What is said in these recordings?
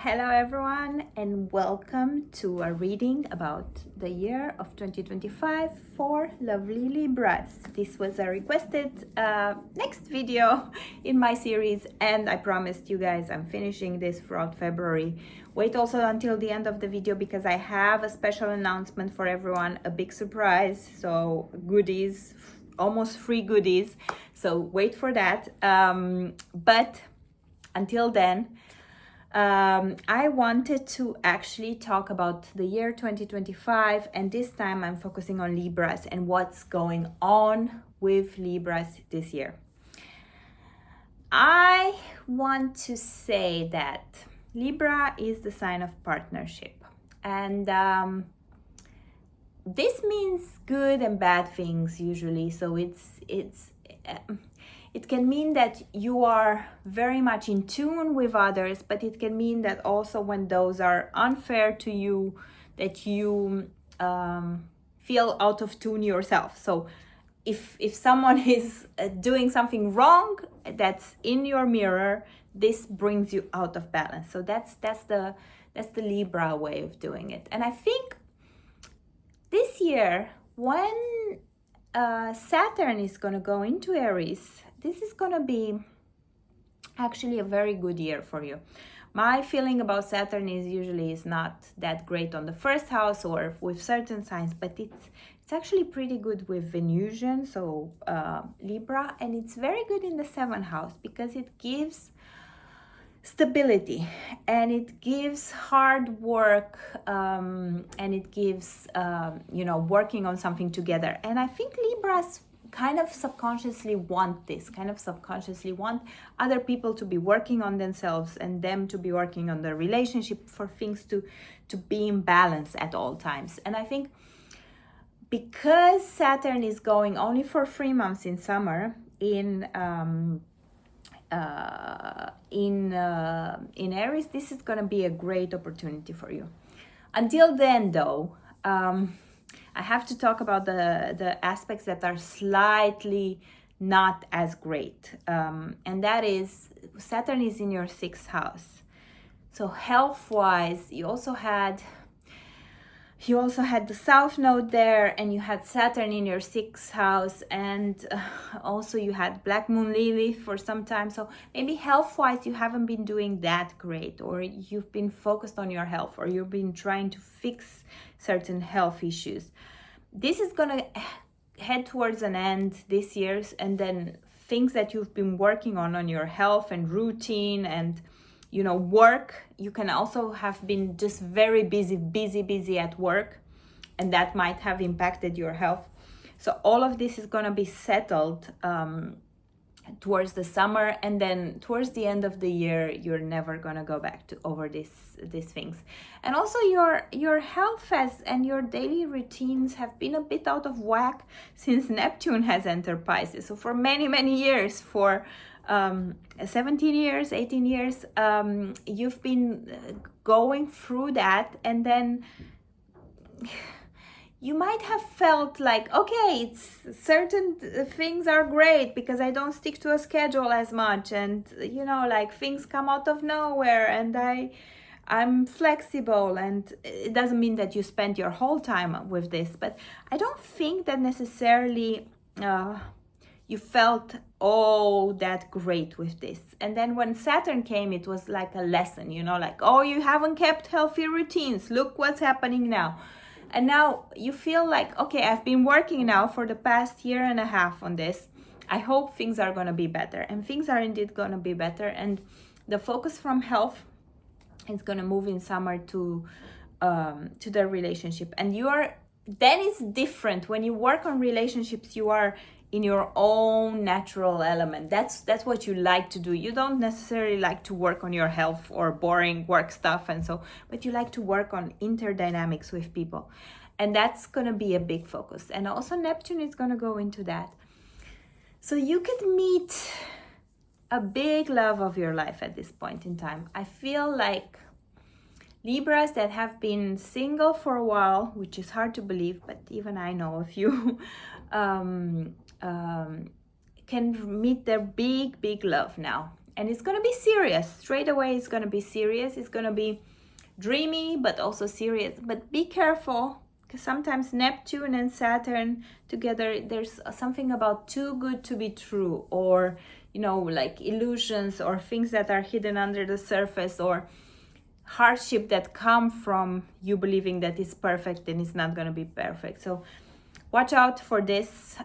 Hello everyone and welcome to a reading about the year of 2025 for lovely Libras. This was a requested next video in my series, and I promised you guys I'm finishing this throughout February. Wait also until the end of the video because I have a special announcement for everyone, a big surprise, so goodies, almost free goodies, so wait for that. But until then, I wanted to actually talk about the year 2025, and this time I'm focusing on Libras and what's going on with Libras this year. I want to say that Libra is the sign of partnership, and this means good and bad things usually. So it can mean that you are very much in tune with others, but it can mean that also when those are unfair to you, that you feel out of tune yourself. So if someone is doing something wrong that's in your mirror, this brings you out of balance. So that's the Libra way of doing it. And I think this year, when Saturn is going to go into Aries, this is going to be actually a very good year for you. My feeling about Saturn is not that great on the first house or with certain signs, but it's actually pretty good with Venusian, so Libra, and it's very good in the 7th house because it gives stability and it gives hard work, and it gives working on something together. And I think Libras kind of subconsciously want other people to be working on themselves and them to be working on their relationship, for things to be in balance at all times. And I think because Saturn is going only for 3 months in summer in Aries, this is going to be a great opportunity for you. Until then, though, I have to talk about the aspects that are slightly not as great, and that is Saturn is in your 6th house. So health-wise, you also had the South Node there, and you had Saturn in your 6th house, and also you had Black Moon Lilith for some time. So maybe health-wise you haven't been doing that great, or you've been focused on your health, or you've been trying to fix certain health issues. This is gonna head towards an end this year, and then things that you've been working on your health and routine and work, you can also have been just very busy at work, and that might have impacted your health. So all of this is going to be settled towards the summer, and then towards the end of the year you're never going to go back to over these things. And also your health and your daily routines have been a bit out of whack since Neptune has entered Pisces. So for many years, for 17 years, 18 years, you've been going through that, and then you might have felt like, okay, it's certain things are great because I don't stick to a schedule as much, and like things come out of nowhere, and I'm flexible, and it doesn't mean that you spend your whole time with this, but I don't think that necessarily you felt all that great with this. And then when Saturn came, it was like a lesson, like, oh, you haven't kept healthy routines, look what's happening now. And now you feel like, okay, I've been working now for the past 1.5 years on this. I hope things are going to be better. And things are indeed going to be better. And the focus from health is going to move in summer to the relationship. And then it's different. When you work on relationships, you are in your own natural element. That's what you like to do. You don't necessarily like to work on your health or boring work stuff, but you like to work on interdynamics with people, and that's going to be a big focus. And also Neptune is going to go into that, so you could meet a big love of your life at this point in time. I feel like Libras that have been single for a while, which is hard to believe, but even I know a few, can meet their big love now. and it's going to be serious. Straight away, it's going to be serious. It's going to be dreamy, but also serious. But be careful, because sometimes Neptune and Saturn together, there's something about too good to be true, or, you know, like illusions or things that are hidden under the surface, or hardship that come from you believing that it's perfect and it's not going to be perfect. So watch out for this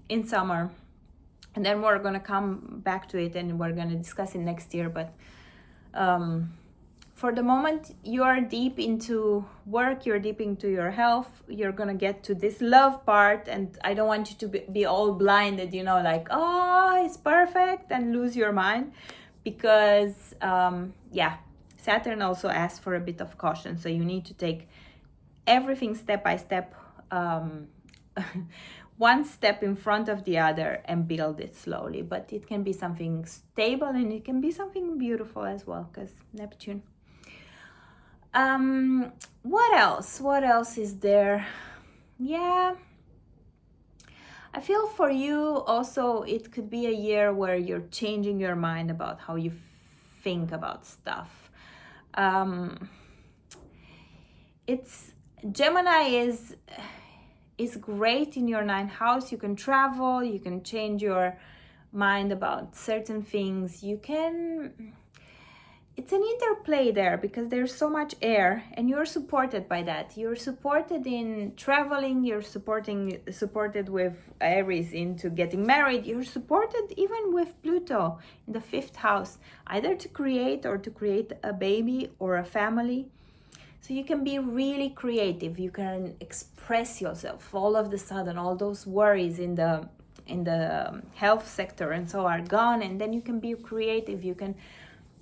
in summer, and then we're going to come back to it and we're going to discuss it next year. But for the moment, you are deep into work, you're deep into your health, you're going to get to this love part, and I don't want you to be all blinded, you know, like, oh, it's perfect, and lose your mind, because Saturn also asks for a bit of caution. So you need to take everything step by step, one step in front of the other, and build it slowly. But it can be something stable, and it can be something beautiful as well, because Neptune. What else is there? Yeah, I feel for you also it could be a year where you're changing your mind about how you think about stuff. It's Gemini is great in your 9th house. You can travel, you can change your mind about certain things. It's an interplay there, because there's so much air, and you're supported by that. You're supported in traveling, you're supported with Aries into getting married, you're supported even with Pluto in the 5th house, either to create a baby or a family. So you can be really creative, you can express yourself. All of the sudden, all those worries in the health sector and so are gone, and then you can be creative. You can,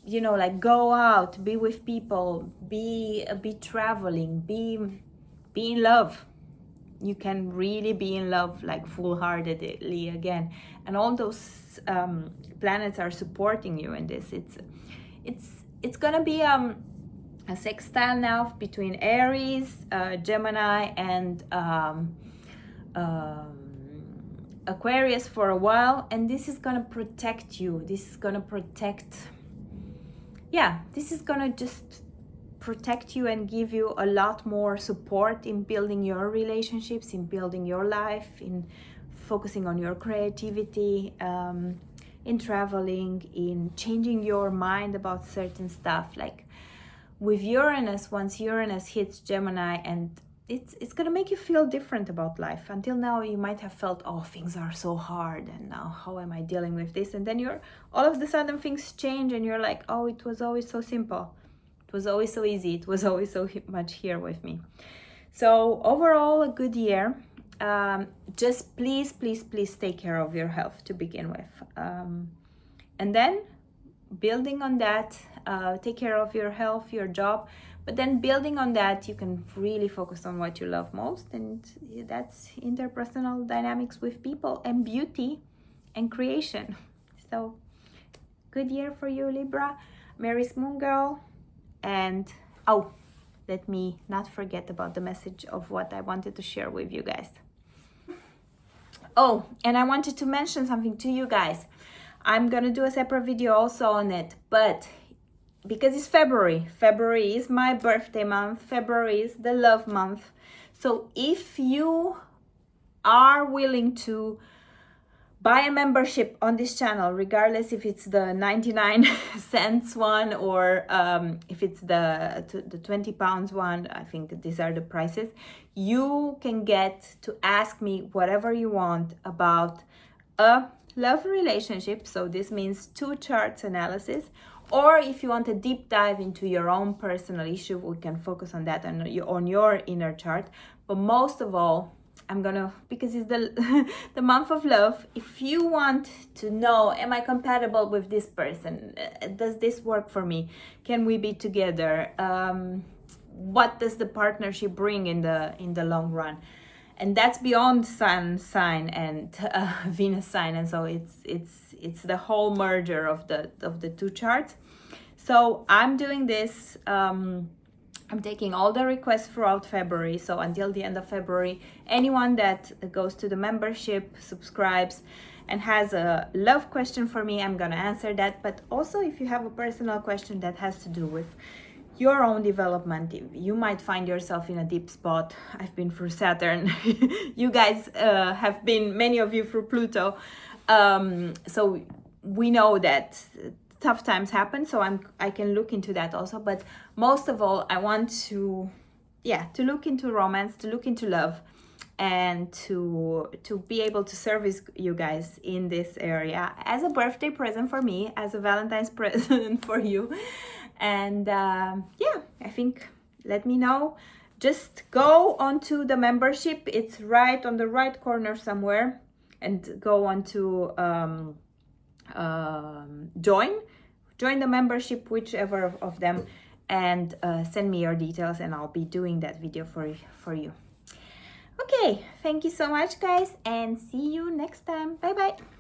you know, like go out, be with people, be traveling, be in love. You can really be in love, like full-heartedly again, and all those planets are supporting you in this. It's gonna be a sextile now between Aries, Gemini, and Aquarius for a while, and this is gonna protect you. This is gonna just protect you and give you a lot more support in building your relationships, in building your life, in focusing on your creativity, in traveling, in changing your mind about certain stuff. Like with Uranus, once Uranus hits Gemini, and it's gonna make you feel different about life. Until now, you might have felt, oh, things are so hard, and now how am I dealing with this? And then all of a sudden things change, and you're like, oh, it was always so simple. It was always so easy. It was always so much here with me. So overall, a good year. Just please take care of your health to begin with. And then building on that, take care of your health, your job. But then building on that, you can really focus on what you love most, and that's interpersonal dynamics with people and beauty and creation. So good year for you, Libra. Mary's Moon Girl. And let me not forget about the message of what I wanted to share with you guys. Oh, and I wanted to mention something to you guys. I'm gonna do a separate video also on it, but because it's February. February is my birthday month. February is the love month. So if you are willing to buy a membership on this channel, regardless if it's the 99 cents one or if it's the £20 one, I think these are the prices, you can get to ask me whatever you want about a love relationship. So this means 2 charts analysis. Or if you want a deep dive into your own personal issue, we can focus on that on your inner chart. But most of all, I'm gonna, because it's the month of love, if you want to know, am I compatible with this person? Does this work for me? Can we be together? What does the partnership bring in the long run? And that's beyond Sun sign and Venus sign, and so it's the whole merger of the 2 charts. So I'm doing this. I'm taking all the requests throughout February. So until the end of February, anyone that goes to the membership, subscribes, and has a love question for me, I'm gonna answer that. But also, if you have a personal question that has to do with your own development, you might find yourself in a deep spot. I've been through Saturn. You guys have been, many of you, through Pluto. So we know that tough times happen, so I can look into that also. But most of all, I want to look into romance, to look into love, and to be able to service you guys in this area as a birthday present for me, as a Valentine's present for you. And I think, let me know. Just go onto the membership. It's right on the right corner somewhere, and go on to join the membership, whichever of them, and send me your details, and I'll be doing that video for you. Okay, thank you so much, guys, and see you next time. Bye bye.